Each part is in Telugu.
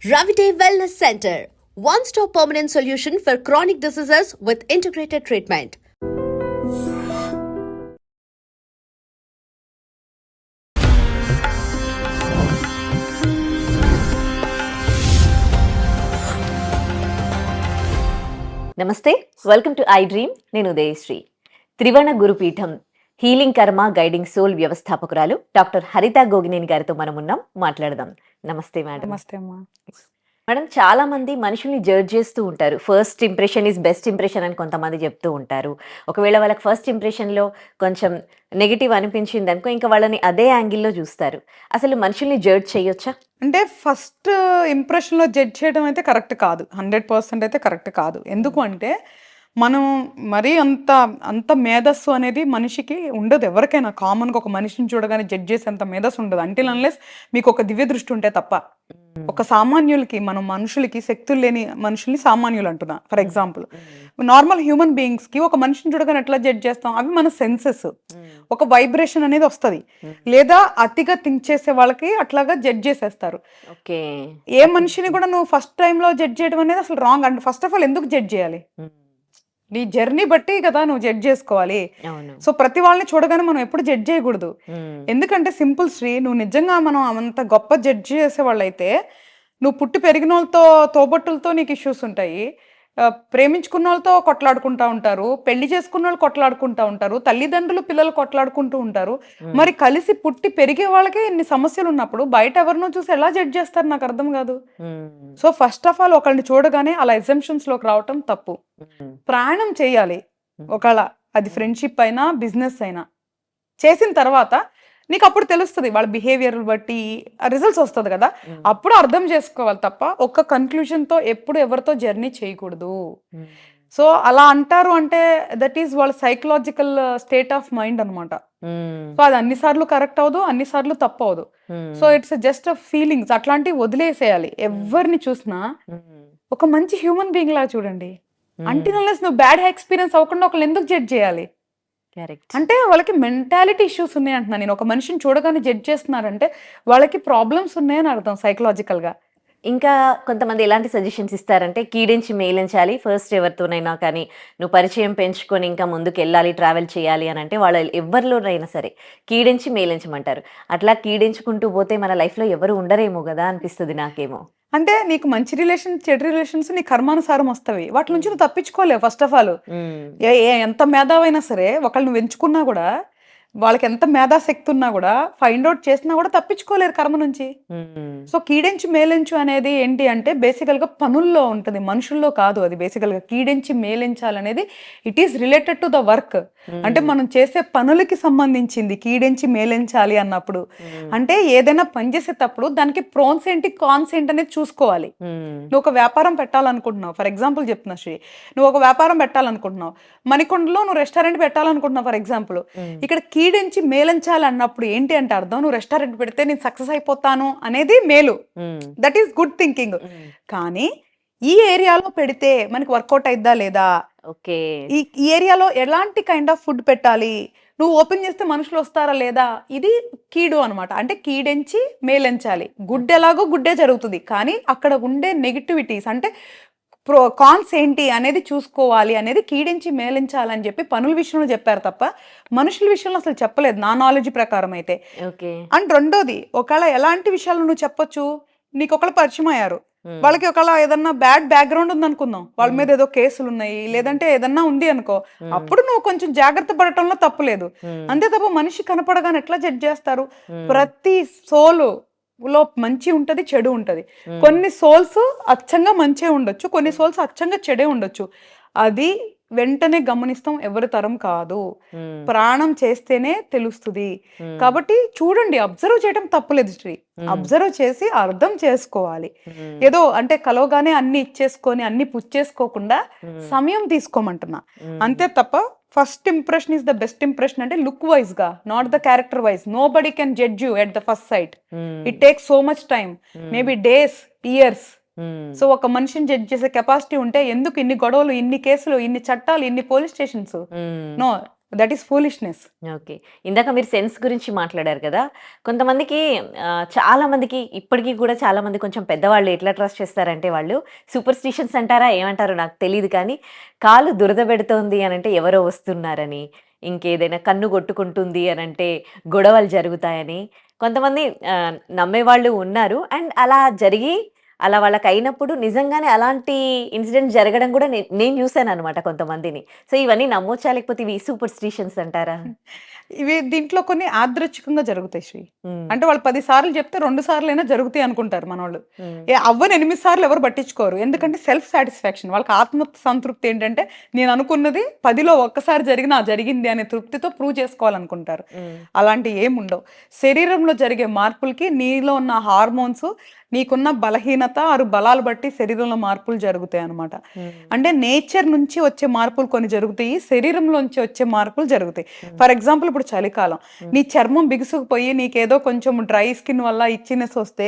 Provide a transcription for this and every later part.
Ravite Wellness Center, one-stop permanent solution for chronic diseases with integrated treatment. నమస్తే, వెల్కమ్ టు ఐ డ్రీమ్. నేను ఉదయశ్రీ. త్రివర్ణ గురుపీఠం హీలింగ్ కర్మ గైడింగ్ సోల్ వ్యవస్థాపకురాలు డాక్టర్ హరిత గోగినేని గారితో మనం ఉన్నాం, మాట్లాడదాం. నమస్తే మేడం. నమస్తే అమ్మా. మేడం, చాలా మంది మనుషుల్ని జడ్జ్ చేస్తూ ఉంటారు. First impression is best impression అని కొంతమంది చెప్తూ ఉంటారు. ఒకవేళ వాళ్ళకి ఫస్ట్ ఇంప్రెషన్లో కొంచెం నెగిటివ్ అనిపించింది అనుకో, ఇంకా వాళ్ళని అదే యాంగిల్లో చూస్తారు. అసలు మనుషుల్ని జడ్జ్ చేయొచ్చా? అంటే ఫస్ట్ ఇంప్రెషన్లో జడ్జ్ చేయడం అయితే కరెక్ట్ కాదు, 100% అయితే కరెక్ట్ కాదు. ఎందుకు అంటే మనం మరీ అంత అంత మేధస్సు అనేది మనిషికి ఉండదు. ఎవరికైనా కామన్గా ఒక మనిషిని చూడగానే జడ్జ్ చేసేంత మేధస్సు ఉండదు, అంటిల్ అన్లెస్ మీకు ఒక దివ్య దృష్టి ఉంటే తప్ప. ఒక సామాన్యులకి, మనం మనుషులకి శక్తులు లేని మనుషుల్ని సామాన్యులు అంటున్నా. ఫర్ ఎగ్జాంపుల్, నార్మల్ హ్యూమన్ బీయింగ్స్కి ఒక మనిషిని చూడగానే ఎట్లా జడ్జ్ చేస్తాం? అవి మన సెన్సెస్, ఒక వైబ్రేషన్ అనేది వస్తుంది. లేదా అతిగా థింక్ చేసే వాళ్ళకి అట్లాగా జడ్జ్ చేసేస్తారు. ఏ మనిషిని కూడా నువ్వు ఫస్ట్ టైంలో జడ్జ్ చేయడం అనేది అసలు wrong. And first of all ఎందుకు జడ్జ్ చేయాలి? నీ జర్నీ బట్టి కదా నువ్వు జడ్జ్ చేసుకోవాలి. సో ప్రతి వాళ్ళని చూడగానే మనం ఎప్పుడు జడ్జ్ చేయకూడదు. ఎందుకంటే సింపుల్ శ్రీ, నువ్వు నిజంగా మనం అంత గొప్ప జడ్జ్ చేసే వాళ్ళైతే, నువ్వు పుట్టి పెరిగిన వాళ్ళతో, తోబట్టులతో నీకు ఇష్యూస్ ఉంటాయి, ప్రేమించుకున్న వాళ్ళతో కొట్లాడుకుంటా ఉంటారు, పెళ్లి చేసుకున్న వాళ్ళు కొట్లాడుకుంటా ఉంటారు, తల్లిదండ్రులు పిల్లలు కొట్లాడుకుంటూ ఉంటారు. మరి కలిసి పుట్టి పెరిగే వాళ్ళకే ఇన్ని సమస్యలు ఉన్నప్పుడు బయట ఎవరినో చూసి ఎలా జడ్జ్ చేస్తారు? నాకు అర్థం కాదు. సో ఫస్ట్ ఆఫ్ ఆల్ ఒకళ్ళని చూడగానే అలా ఎగ్జంప్షన్స్ లోకి రావటం తప్పు. ప్రయాణం చేయాలి, ఒకవేళ అది ఫ్రెండ్షిప్ అయినా బిజినెస్ అయినా. చేసిన తర్వాత నీకు అప్పుడు తెలుస్తుంది, వాళ్ళ బిహేవియర్ బట్టి రిజల్ట్స్ వస్తుంది కదా, అప్పుడు అర్థం చేసుకోవాలి తప్ప ఒక్క కన్క్లూజన్తో ఎప్పుడు ఎవరితో జర్నీ చేయకూడదు. సో అలా అంటారు అంటే దట్ ఈస్ వాళ్ళ సైకలాజికల్ స్టేట్ ఆఫ్ మైండ్ అనమాట. సో అది అన్నిసార్లు కరెక్ట్ అవ్వదు, అన్నిసార్లు తప్పు అవ్వదు. సో ఇట్స్ జస్ట్ ఫీలింగ్స్, అట్లాంటివి వదిలేసేయాలి. ఎవరిని చూసినా ఒక మంచి హ్యూమన్ బీయింగ్ లా చూడండి. అన్టిల్ నువ్వు బ్యాడ్ ఎక్స్పీరియన్స్ అవ్వకుండా ఒకళ్ళు ఎందుకు జడ్జ్ చేయాలి? అంటే వాళ్ళకి మెంటాలిటీ ఇష్యూస్ ఉన్నాయి అంటున్నా నేను. ఒక మనిషిని చూడగానే జడ్జ్ చేస్తున్నారంటే వాళ్ళకి ప్రాబ్లమ్స్ ఉన్నాయని అర్థం సైకలాజికల్ గా. ఇంకా కొంతమంది ఎలాంటి సజెషన్స్ ఇస్తారంటే, కీడించి మేలించాలి, ఫస్ట్ ఎవరితోనైనా కానీ నువ్వు పరిచయం పెంచుకొని ఇంకా ముందుకు వెళ్ళాలి, ట్రావెల్ చేయాలి అని అంటే వాళ్ళు ఎవరిలోనైనా సరే కీడించి మేలించమంటారు. అట్లా కీడించుకుంటూ పోతే మన లైఫ్లో ఎవరు ఉండరేమో కదా అనిపిస్తుంది నాకేమో. అంటే నీకు మంచి రిలేషన్, చెడు రిలేషన్స్ నీ కర్మానుసారం వస్తాయి. వాటి నుంచి నువ్వు తప్పించుకోలేవు. ఫస్ట్ ఆఫ్ ఆల్ ఎంత మేధావైనా సరే ఒకళ్ళు నువ్వు ఎంచుకున్నా కూడా, వాళ్ళకి ఎంత మేధాశక్తి ఉన్నా కూడా, ఫైండ్ అవుట్ చేసినా కూడా తప్పించుకోలేరు కర్మ నుంచి. సో కీడెంచి మేలించు అనేది ఏంటి అంటే బేసికల్ గా పనుల్లో ఉంటుంది, మనుషుల్లో కాదు. అది బేసికల్ గా కీడెంచి మేలించాలనేది it is related to the work. అంటే మనం చేసే పనులకి సంబంధించింది కీడెంచి మేలించాలి అన్నప్పుడు. అంటే ఏదైనా పని చేసేటప్పుడు దానికి ప్రోన్స్ ఏంటి, కాన్స్ ఏంటి అనేది చూసుకోవాలి. నువ్వు ఒక వ్యాపారం పెట్టాలనుకుంటున్నావు, ఫర్ ఎగ్జాంపుల్ చెప్తున్నా శ్రీ, నువ్వు ఒక వ్యాపారం పెట్టాలనుకుంటున్నావు, మణికొండలో నువ్వు రెస్టారెంట్ పెట్టాలనుకుంటున్నావు ఫర్ ఎగ్జాంపుల్. ఇక్కడ కీడించి మేలించాలి అన్నప్పుడు ఏంటి అంటే అర్థం, నువ్వు రెస్టారెంట్ పెడితే నేను సక్సెస్ అయిపోతాను అనేది మేలు, దట్ ఈస్ గుడ్ థింకింగ్. కానీ ఈ ఏరియాలో పెడితే మనకి వర్కౌట్ అయిద్దా లేదా, ఈ ఏరియాలో ఎలాంటి కైండ్ ఆఫ్ ఫుడ్ పెట్టాలి, నువ్వు ఓపెన్ చేస్తే మనుషులు వస్తారా లేదా, ఇది కీడు అనమాట. అంటే కీడించి మేలించాలి. గుడ్ ఎలాగో గుడ్డే జరుగుతుంది, కానీ అక్కడ ఉండే నెగిటివిటీస్ అంటే కాన్స్ ఏంటి అనేది చూసుకోవాలి అనేది కీడించి మేలించాలని చెప్పి పనుల విషయంలో చెప్పారు తప్ప మనుషుల విషయంలో అసలు చెప్పలేదు నా నాలెడ్జ్ ప్రకారం అయితే. అండ్ రెండోది, ఒకవేళ ఎలాంటి విషయాలు నువ్వు చెప్పొచ్చు, నీకు ఒకళ్ళు పరిచయం అయ్యారు, వాళ్ళకి ఒకవేళ ఏదన్నా బ్యాడ్ బ్యాక్గ్రౌండ్ ఉంది అనుకుందాం, వాళ్ళ మీద ఏదో కేసులు ఉన్నాయి లేదంటే ఏదన్నా ఉంది అనుకో, అప్పుడు నువ్వు కొంచెం జాగ్రత్త పడటంలో తప్పు లేదు. అంతే తప్ప మనిషి కనపడగానే ఎట్లా జడ్జ్ చేస్తారు? ప్రతి సోలు లో మంచి ఉంటది, చెడు ఉంటది. కొన్ని సోల్స్ అచ్చంగా మంచిగా ఉండొచ్చు, కొన్ని సోల్స్ అచ్చంగా చెడే ఉండొచ్చు. అది వెంటనే గమనిస్తాం, ఎవరి తరం కాదు. ప్రాణం చేస్తేనే తెలుస్తుంది. కాబట్టి చూడండి, అబ్జర్వ్ చేయడం తప్పులేదు శ్రీ. అబ్జర్వ్ చేసి అర్థం చేసుకోవాలి. ఏదో అంటే కలవగానే అన్ని ఇచ్చేసుకొని అన్ని పుచ్చేసుకోకుండా సమయం తీసుకోమంటున్నా, అంతే తప్ప first impression is the best impression అంటే లుక్ వైజ్ గా, not the character wise. Nobody can judge you at the first sight. It takes so much time, maybe days, years. So ఒక మనిషిని జడ్జ్ చేసే కెపాసిటీ ఉంటే ఎందుకు ఇన్ని గొడవలు, ఇన్ని కేసులు, ఇన్ని చట్టాలు, ఇన్ని police stations? No, that is foolishness. Okay. ఇందాక మీరు సెన్స్ గురించి మాట్లాడారు కదా! కొంతమందికి చాలా మందికి ఇప్పటికి కూడా చాలా మంది కొంచెం పెద్దవాళ్ళు ఎట్లా ట్రస్ట్ చేస్తారంటే వాళ్ళు సూపర్‌స్టిషన్స్ అంటారా? ఏమంటారో నాకు తెలీదు కానీ, కాలు దురద పెడుతోంది అనంటే ఎవరో వస్తున్నారని, ఇంకేదైనా కన్ను కొట్టుకుంటుంది అనంటే గొడవలు జరుగుతాయని, కొంతమంది నమ్మేవాళ్ళు ఉన్నారు. అండ్ అలా జరిగి అలా వాళ్ళకయినప్పుడు నిజంగానే అలాంటి ఇన్సిడెంట్ జరగడం కూడా నేను చూసాననమాట కొంతమందిని. సో, ఇవన్నీ నమ్మొచ్చా? లేకపోతే ఇవి సూపర్‌స్టిషన్స్ అంటారా? ఇవి దీంట్లో కొన్ని యాదృచ్ఛికంగా జరుగుతాయి శ్రీ. హ్మ్. అంటే వాళ్ళు 10 సార్లు చెప్తే 2 సార్లైనా జరుగుతాయి అనుకుంటారు మనోళ్ళు. హ్మ్. అవ్వని 8 సార్లు ఎవరు పట్టించుకోరు. ఎందుకంటే సెల్ఫ్ సాటిస్ఫాక్షన్. వాళ్ళకి ఆత్మ సంతృప్తి ఏంటంటే నేను అనుకున్నది 10లో ఒక్కసారి జరిగినా జరిగింది అనే తృప్తితో ప్రూవ్ చేసుకోవాలనుకుంటారు. హ్మ్. అలాంటివి ఏముండవు. శరీరంలో జరిగే మార్పులకి నీలో ఉన్న హార్మోన్స్, నీకున్న బలహీనత ఆరు బలాలు బట్టి శరీరంలో మార్పులు జరుగుతాయి అన్నమాట. హ్మ్. అంటే నేచర్ నుంచి వచ్చే మార్పులు కొన్ని జరుగుతాయి. శరీరంలోంచి వచ్చే మార్పులు జరుగుతాయి. ఫర్ ఎగ్జాంపుల్ ఇప్పుడు చలికాలం. నీ చర్మం బిగుసుకుపోయి నీకేదో కొంచెం డ్రై స్కిన్ వల్ల ఇచ్చినెస్ వస్తే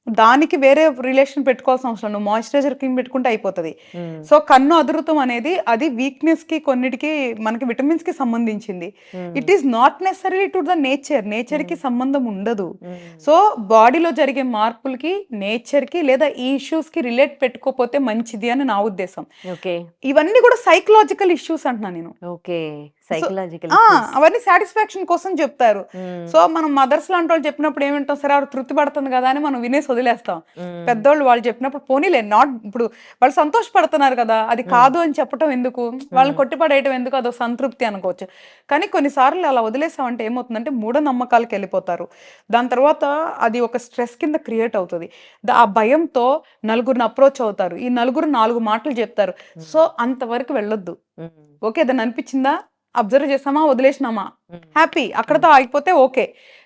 దానికి వేరే రిలేషన్ పెట్టుకోవాల్సిన అవసరం లేదు. నువ్వు మాయిశ్చరైజర్ క్రీమ్ పెట్టుకుంటే అయిపోతది. హ్మ్. సో, కన్ను అదురుతం అనేది అది వీక్‌నెస్‌కి కొన్నిటికి మనకి విటమిన్స్‌కి సంబంధించింది. It is not necessarily to the nature. నేచర్‌కి సంబంధం ఉండదు. హ్మ్. సో, బాడీలో జరిగే మార్పులకి, నేచర్‌కి లేదా ఈ ఇష్యూస్‌కి రిలేట్ పెట్టుకోకపోతే మంచిది అని నా ఉద్దేశం. ఓకే. ఇవన్నీ కూడా సైకలాజికల్ ఇష్యూస్ అంటున్నా నేను. ఓకే. సో సైకలాజికల్ ఆ! ఇష్యూస్. అవన్నీ సాటిస్ఫాక్షన్ కోసం చెప్తారు. హ్మ్. సో, మనం మదర్స్ లాంటోళ్ళు చెప్పినప్పుడు ఏమంటాం, సరే ఆవిడ తృప్తి పడుతుంది కదా అని మనం వినేసి వదిలేస్తాం. హ్మ్. పెద్దోళ్ళు వాళ్ళు చెప్పినప్పుడు పోనీలే ఇప్పుడు వాళ్ళు సంతోషపడుతున్నారు కదా! అది కాదు అని చెప్పటం ఎందుకు? వాళ్ళని కొట్టిపడేయటం ఎందుకు? అదొక సంతృప్తి అనుకోవచ్చు. కానీ కొన్ని సార్లు అలా వదిలేసామంటే ఏమవుతుందంటే మూఢనమ్మకాలకెళ్ళిపోతారు. దాని తర్వాత అది ఒక స్ట్రెస్ కింద క్రియేట్ అవుతది. ఆ భయంతో నలుగురిని అప్రోచ్ అవుతారు. ఈ నలుగురు 4 మాటలు చెప్తారు. సో, అంతవరకు వెళ్ళొద్దు. హ్మ్. ఓకే. ఏదైనా అనిపించిందా? అబ్జర్వ్ చేసామా? వదిలేసినామా? హ్మ్. హ్యాపీ. అక్కడితో ఆగిపోతే ఓకే.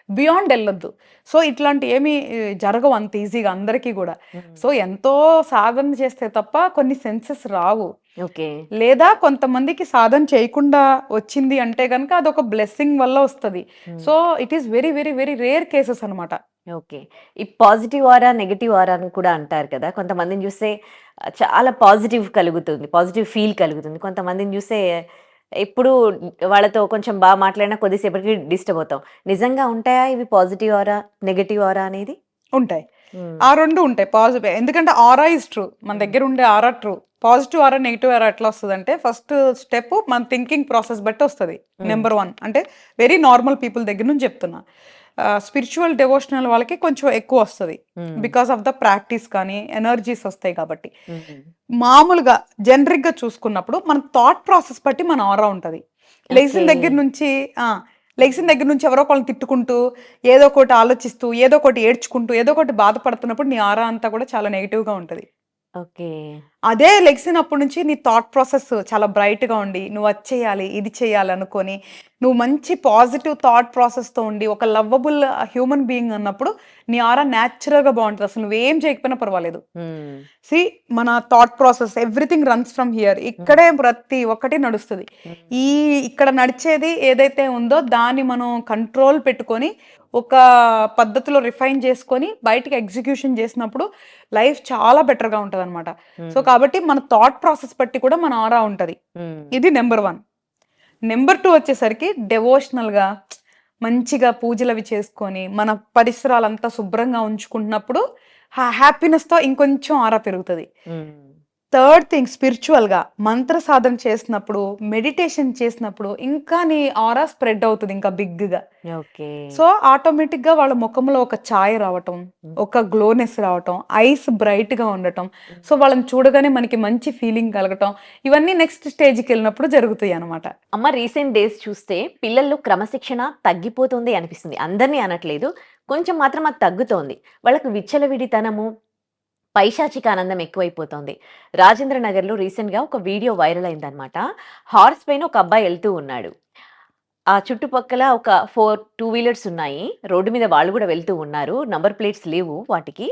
బియాండ్ ఎళ్ళొద్దు. సో, ఇట్లాంటియేమి జరగవు అంత ఈజీగా అందరికీ గూడా. సో, ఎంతో సాధన చేస్తే తప్ప కొన్ని సెన్సెస్ రావు. ఓకే. లేదా కొంతమందికి సాధన చేయకుండా వచ్చింది అంటే గనక అదొక బ్లెస్సింగ్ వల్ల వస్తది. So, it is very, very, very rare cases అనమాట. ఓకే. ఈ పాజిటివ్ ఆరా, నెగెటివ్ ఆరా అని కూడా అంటారు కదా! కొంతమందిని చూస్తే చాలా పాజిటివ్ కలుగుతుంది. పాజిటివ్ ఫీల్ కలుగుతుంది. కొంతమందిని చూస్తే ఎప్పుడు వాళ్ళతో కొంచెం మాట్లాడినా కొద్దిసేపటికి డిస్టర్బ్ అవుతాం. నిజంగా ఉంటాయా ఇవి పాజిటివ్ ఆరా, నెగెటివ్ ఆరా అనేది? ఉంటాయి. హ్మ్. ఆ 2 ఉంటాయి. ఎందుకంటే ఆరా ఈస్ ట్రూ. మన దగ్గర ఉండే ఆరా ట్రూ. పాజిటివ్ ఆరా, నెగెటివ్ ఆరా ఎట్లా వస్తదంటే ఫస్ట్ స్టెప్ మన థింకింగ్ ప్రాసెస్ బట్టి వస్తది. నంబర్ 1 అంటే వెరీ నార్మల్ పీపుల్ దగ్గర నుంచి చెప్తున్నా. స్పిరిచువల్ డివోషనల్ వాళ్ళకి కొంచెం ఎక్కువ వస్తది. బికాస్ ఆఫ్ ద ప్రాక్టీస్ కానీ ఎనర్జీస్ వస్తాయి కాబట్టి. హ్మ్. మామూలుగా జనరిక్‌గా చూసుకున్నప్పుడు మన థాట్ ప్రాసెస్ బట్టి మన ఆరా ఉంటది. లెగిసిన ఓకే. దగ్గర నుంచి ఆ! లెగిసిన దగ్గర నుంచి ఎవరో ఒకళ్ళని తిట్టుకుంటూ, ఏదో ఒకటి ఆలోచిస్తూ, ఏదో ఒకటి ఏడ్చుకుంటూ, ఏదో ఒకటి బాధపడుతున్నప్పుడు నీ ఆరా అంతా కూడా చాలా నెగెటివ్‌గా ఉంటది. ఓకే. అదే లెగిసినప్పటి నుంచి నీ థాట్ ప్రాసెస్ చాలా బ్రైట్‌గా ఉండి, నువ్వు అది చేయాలి, ఇది చేయాలి అనుకోని, నువ్వు మంచి పాజిటివ్ థాట్ ప్రాసెస్‌తో ఉండి, ఒక లవబుల్ హ్యూమన్ బీయింగ్ అన్నప్పుడు నీ ఆరా న్యాచురల్‌గా బావుంటది. అసలు నువ్వేం చేయకపోయినా పర్వాలేదు. హ్మ్. సీ మన thought process everything runs from here. ఇక్కడే ప్రతి ఒక్కటి నడుస్తది. ఈ ఇక్కడ నడిచేది ఏదైతే ఉందో దాన్ని మనం కంట్రోల్ పెట్టుకొని, ఒక పద్ధతిలో రిఫైన్ చేసుకొని, బయటికి ఎగ్జిక్యూషన్ చేసినప్పుడు లైఫ్ చాలా బెటర్‌గా ఉంటదనమాట. సో, కాబట్టి మన థాట్ ప్రాసెస్ బట్టి కూడా మన ఆరా ఉంటది. హ్మ్. ఇది నంబర్ 1. నంబర్ 2 వచ్చేసరికి డివోషనల్‌గా మంచిగా పూజలవి చేసుకొని, మన పరిసరాలంతా శుభ్రంగా ఉంచుకుంటున్నప్పుడు హ్యాపీనెస్‌తో ఇంకొంచెం ఆరా పెరుగుతది. హ్మ్. థర్డ్ థింగ్ స్పిరిచువల్‌గా మంత్ర సాధన చేసినప్పుడు, మెడిటేషన్ చేసినప్పుడు ఇంకా నీ ఆరా స్ప్రెడ్ అవుతది ఇంకా బిగ్‌గా. ఓకే. సో, ఆటోమేటిక్‌గా వాళ్ళ మొఖంలో ఒక ఛాయ రావటం, ఒక గ్లోనెస్ రావటం, ఐస్ బ్రైట్‌గా ఉండటం. సో, వాళ్ళని చూడగానే మనకి మంచి ఫీలింగ్ కలగటం. ఇవన్నీ నెక్స్ట్ స్టేజ్‌కెళ్ళినప్పుడు జరుగుతాయనమాట. అమ్మ రీసెంట్ డేస్ చూస్తే పిల్లల్లో క్రమశిక్షణ తగ్గిపోతుంది అనిపిస్తుంది. అందరిని అనట్లేదు. కొంచెం మాత్రం అది తగ్గుతోంది. వాళ్ళకి విచ్చలవిడితనము, పైశాచిక ఆనందం ఎక్కువైపోతోంది. రాజేంద్ర నగర్‌లో రీసెంట్‌గా ఒక వీడియో వైరల్ అయిందనమాట. హార్స్ పైన ఒక అబ్బాయి ఎళ్తూ ఉన్నాడు. ఆ చుట్టుపక్కల ఒక 4 టూ వీలర్స్ ఉన్నాయి. రోడ్డు మీద వాళ్ళు గూడా వెళ్తూ ఉన్నారు. నంబర్ ప్లేట్స్ లేవు వాటికి.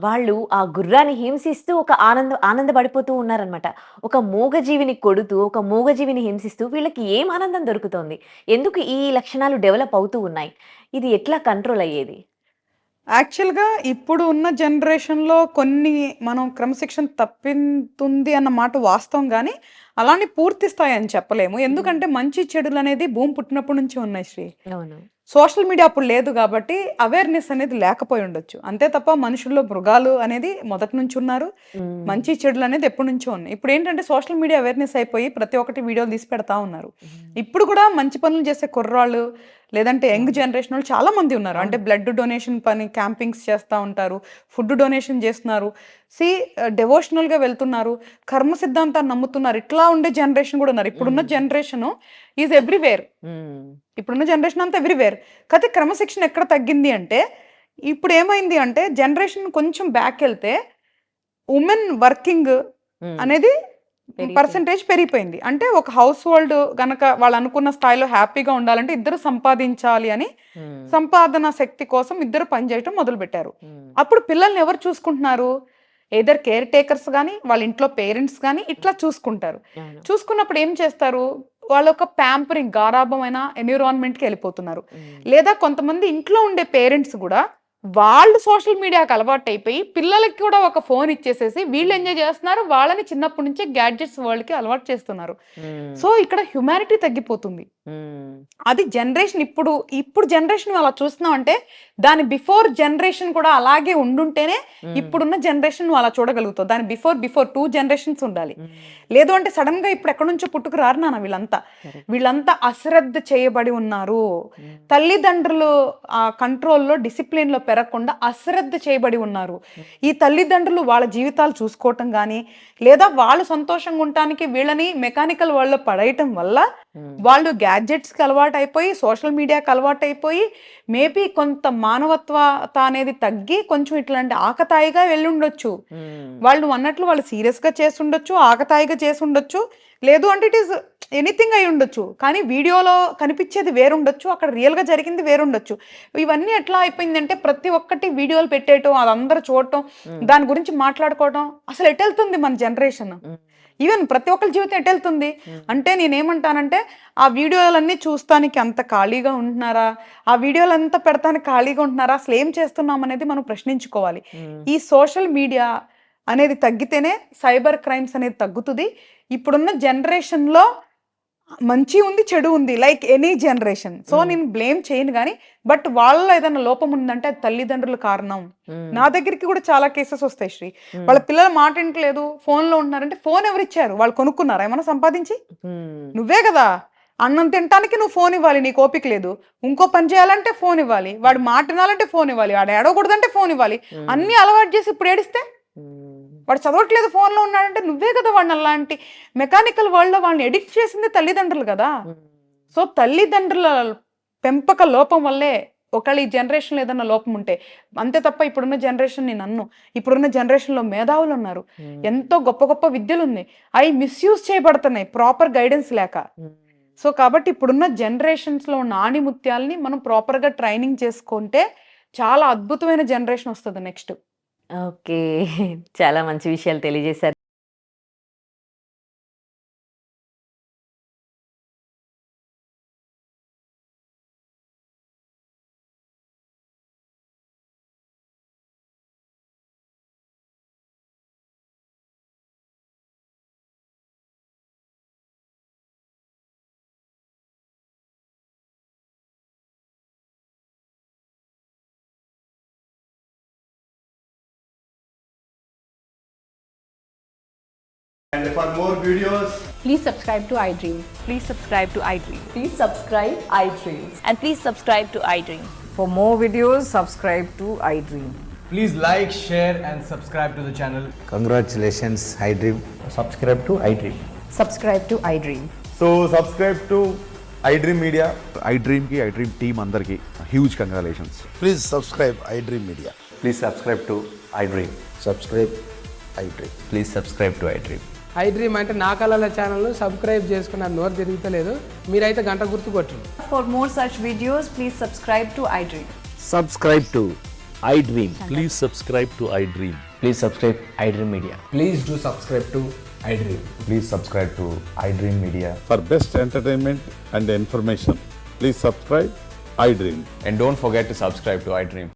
వాళ్ళు ఆ గుర్రాన్ని హింసిస్తూ ఒక ఆనందపడిపోతూ ఉన్నారనమాట. ఒక మూగజీవిని కొడుతూ, ఒక మూగజీవిని హింసిస్తూ వీళ్ళకి ఏం ఆనందం దొరుకుతోంది? ఎందుకు ఈ లక్షణాలు డెవలప్ అవుతూ ఉన్నాయి? ఇది ఎట్లా కంట్రోల్ అయ్యేది? యాక్చువల్‌గా ఇప్పుడు ఉన్న జనరేషన్‌లో కొన్ని మనం క్రమశిక్షణ తప్పితుంది అన్న మాట వాస్తవం గానీ, అలానే పూర్తి స్థాయి అని చెప్పలేము, ఎందుకంటే మంచి చెడులు అనేది భూమి పుట్టినప్పటి నుంచి ఉన్నాయి శ్రీ. అవును. సోషల్ మీడియా అప్పుడు లేదు కాబట్టి అవేర్నెస్ అనేది లేకపోయి ఉండొచ్చు, అంతే తప్ప మనుషుల్లో మృగాలు అనేది మొదటి నుంచి ఉన్నారు, మంచి చెడులు అనేది ఎప్పటి నుంచో ఉన్నాయి. ఇప్పుడు ఏంటంటే సోషల్ మీడియా అవేర్నెస్ అయిపోయి ప్రతి ఒక్కటి వీడియోలు తీసి పెడతా ఉన్నారు. ఇప్పుడు కూడా మంచి పనులు చేసే కుర్రాళ్ళు లేదంటే యంగ్ జనరేషన్ వాళ్ళు చాలా మంది ఉన్నారు. అంటే బ్లడ్ డొనేషన్ పని క్యాంపింగ్స్ చేస్తూ ఉంటారు, ఫుడ్ డొనేషన్ చేస్తున్నారు, డెవోషనల్గా వెళ్తున్నారు, కర్మ సిద్ధాంతాన్ని నమ్ముతున్నారు. ఇట్లా ఉండే జనరేషన్ కూడా ఉన్నారు. ఇప్పుడున్న జనరేషన్ ఈజ్ ఎవ్రీవేర్, ఇప్పుడున్న జనరేషన్ అంతా ఎవ్రీవేర్. కాకపోతే క్రమశిక్షణ ఎక్కడ తగ్గింది అంటే, ఇప్పుడు ఏమైంది అంటే జనరేషన్ కొంచెం బ్యాక్ వెళ్తే ఉమెన్ వర్కింగ్ అనేది పర్సంటేజ్ పెరిగిపోయింది. అంటే ఒక హౌస్ హోల్డ్ గనక వాళ్ళు అనుకున్న స్థాయిలో హ్యాపీగా ఉండాలంటే ఇద్దరు సంపాదించాలి అని సంపాదన శక్తి కోసం ఇద్దరు పనిచేయటం మొదలు పెట్టారు. అప్పుడు పిల్లల్ని ఎవరు చూసుకుంటున్నారు? ఏదర్ కేర్ టేకర్స్ కానీ వాళ్ళ ఇంట్లో పేరెంట్స్ కానీ ఇట్లా చూసుకుంటారు. చూసుకున్నప్పుడు ఏం చేస్తారు? వాళ్ళ ఒక ప్యాంపరింగ్ గారాభమైన ఎన్విరాన్మెంట్కి వెళ్ళిపోతున్నారు. లేదా కొంతమంది ఇంట్లో ఉండే పేరెంట్స్ కూడా వాళ్ళు సోషల్ మీడియాకి అలవాటు అయిపోయి పిల్లలకి కూడా ఒక ఫోన్ ఇచ్చేసేసి వీళ్ళు ఎంజాయ్ చేస్తున్నారు, వాళ్ళని చిన్నప్పటి నుంచే గ్యాడ్జెట్స్ వరల్డ్కి అలవాటు చేస్తున్నారు. సో ఇక్కడ హ్యుమానిటీ తగ్గిపోతుంది. అది జనరేషన్ ఇప్పుడు జనరేషన్ అలా చూస్తున్నాం అంటే దాని బిఫోర్ జనరేషన్ కూడా అలాగే ఉండుంటేనే ఇప్పుడున్న జనరేషన్ అలా చూడగలుగుతావు. దాని బిఫోర్ 2 జనరేషన్స్ ఉండాలి. లేదు అంటే సడన్ గా ఇప్పుడు ఎక్కడి నుంచో పుట్టుకు రారు నాన్న. వీళ్ళంతా అశ్రద్ధ చేయబడి ఉన్నారు. తల్లిదండ్రులు ఆ కంట్రోల్లో డిసిప్లిన్ లో పెరగకుండా అశ్రద్ధ చేయబడి ఉన్నారు. ఈ తల్లిదండ్రులు వాళ్ళ జీవితాలు చూసుకోవటం కానీ లేదా వాళ్ళు సంతోషంగా ఉండటానికి వీళ్ళని మెకానికల్ వరల్డ్ లో పడేయటం వల్ల వాళ్ళు గ్యాడ్జెట్స్కి అలవాటు అయిపోయి సోషల్ మీడియాకి అలవాటు అయిపోయి మేబీ కొంత మానవత్వత అనేది తగ్గి కొంచెం ఇట్లాంటి ఆకతాయిగా వెళ్ళుండొచ్చు. వాళ్ళు అన్నట్లు వాళ్ళు సీరియస్గా చేసి ఉండొచ్చు, ఆకతాయిగా చేసి ఉండొచ్చు, లేదు అంటే ఇట్ ఈస్ ఎనీథింగ్ అయి ఉండొచ్చు. కానీ వీడియోలో కనిపించేది వేరుండొచ్చు, అక్కడ రియల్గా జరిగింది వేరుండొచ్చు. ఇవన్నీ ఎట్లా అయిపోయిందంటే ప్రతి ఒక్కటి వీడియోలు పెట్టేయటం, అది అందరూ చూడటం, దాని గురించి మాట్లాడుకోవటం. అసలు ఎటు వెళ్తుంది మన జనరేషన్? ఈవెన్ ప్రతి ఒక్కరి జీవితం ఎటు వెళ్తుంది అంటే నేనేమంటానంటే ఆ వీడియోలన్నీ చూస్తానికి అంత ఖాళీగా ఉంటున్నారా, ఆ వీడియోలంతా పెడతానికి ఖాళీగా ఉంటున్నారా, అసలు ఏం చేస్తున్నాం అనేది మనం ప్రశ్నించుకోవాలి. ఈ సోషల్ మీడియా అనేది తగ్గితేనే సైబర్ క్రైమ్స్ అనేది తగ్గుతుంది. ఇప్పుడున్న జనరేషన్లో మంచి ఉంది, చెడు ఉంది, లైక్ ఎనీ జనరేషన్. సో నేను బ్లేమ్ చేయను కానీ బట్ వాళ్ళలో ఏదైనా లోపం ఉందంటే అది తల్లిదండ్రుల కారణం. నా దగ్గరికి కూడా చాలా కేసెస్ వస్తాయి శ్రీ. వాళ్ళ పిల్లల మాట వింటలేదు, ఫోన్లో ఉంటున్నారంటే ఫోన్ ఎవరు ఇచ్చారు? వాళ్ళు కొనుక్కున్నారా ఏమన్నా సంపాదించి? నువ్వే కదా. అన్నం తినడానికి నువ్వు ఫోన్ ఇవ్వాలి, నీకు ఓపిక లేదు. ఇంకో పని చేయాలంటే ఫోన్ ఇవ్వాలి, వాడు మాట వినాలంటే ఫోన్ ఇవ్వాలి, వాడు ఏడవకూడదంటే ఫోన్ ఇవ్వాలి. అన్ని అలవాటు చేసి ఇప్పుడు ఏడిస్తే వాడు చదవట్లేదు ఫోన్లో ఉన్నాడంటే నువ్వే కదా వాడిని అలాంటి మెకానికల్ వరల్డ్లో వాళ్ళని ఎడిక్ట్ చేసింది తల్లిదండ్రులు కదా. సో తల్లిదండ్రుల పెంపక లోపం వల్లే ఒకళ్ళు ఈ జనరేషన్లో ఏదన్నా లోపం ఉంటే అంతే తప్ప ఇప్పుడున్న జనరేషన్ నేను అన్ను. ఇప్పుడున్న జనరేషన్లో మేధావులు ఉన్నారు, ఎంతో గొప్ప గొప్ప విద్యలు ఉన్నాయి, అవి మిస్యూజ్ చేయబడుతున్నాయి ప్రాపర్ గైడెన్స్ లేక. సో కాబట్టి ఇప్పుడున్న జనరేషన్స్లో ఉన్న ఆణిముత్యాలని మనం ప్రాపర్గా ట్రైనింగ్ చేసుకుంటే చాలా అద్భుతమైన జనరేషన్ వస్తుంది నెక్స్ట్. ఓకే. చాలా మంచి విషయాలు తెలియజేశారు. And for more videos, Please subscribe to iDream. Please subscribe to iDream. Please subscribe iDream. And please subscribe to iDream. For more videos, subscribe to iDream. please like, share and subscribe to the channel. Congratulations, iDream. Subscribe to iDream. Subscribe to iDream. So subscribe to iDream Media. iDream की iDream team अंदर की huge congratulations. Please subscribe iDream Media. Please subscribe to iDream. Subscribe iDream. Please subscribe to iDream. iDream అంటే నా కళల ఛానల్ సబ్స్క్రైబ్ చేసుకున్న నోరు తిరుగుతలేదు, మీరైతే గంట గుర్తు కొట్టండి. For more such videos, please subscribe to iDream. Subscribe to iDream. Please subscribe to iDream. Please subscribe iDream Media. Please do subscribe to iDream. Please subscribe to iDream Media. For best entertainment and information, please subscribe iDream. And don't forget to subscribe to iDream.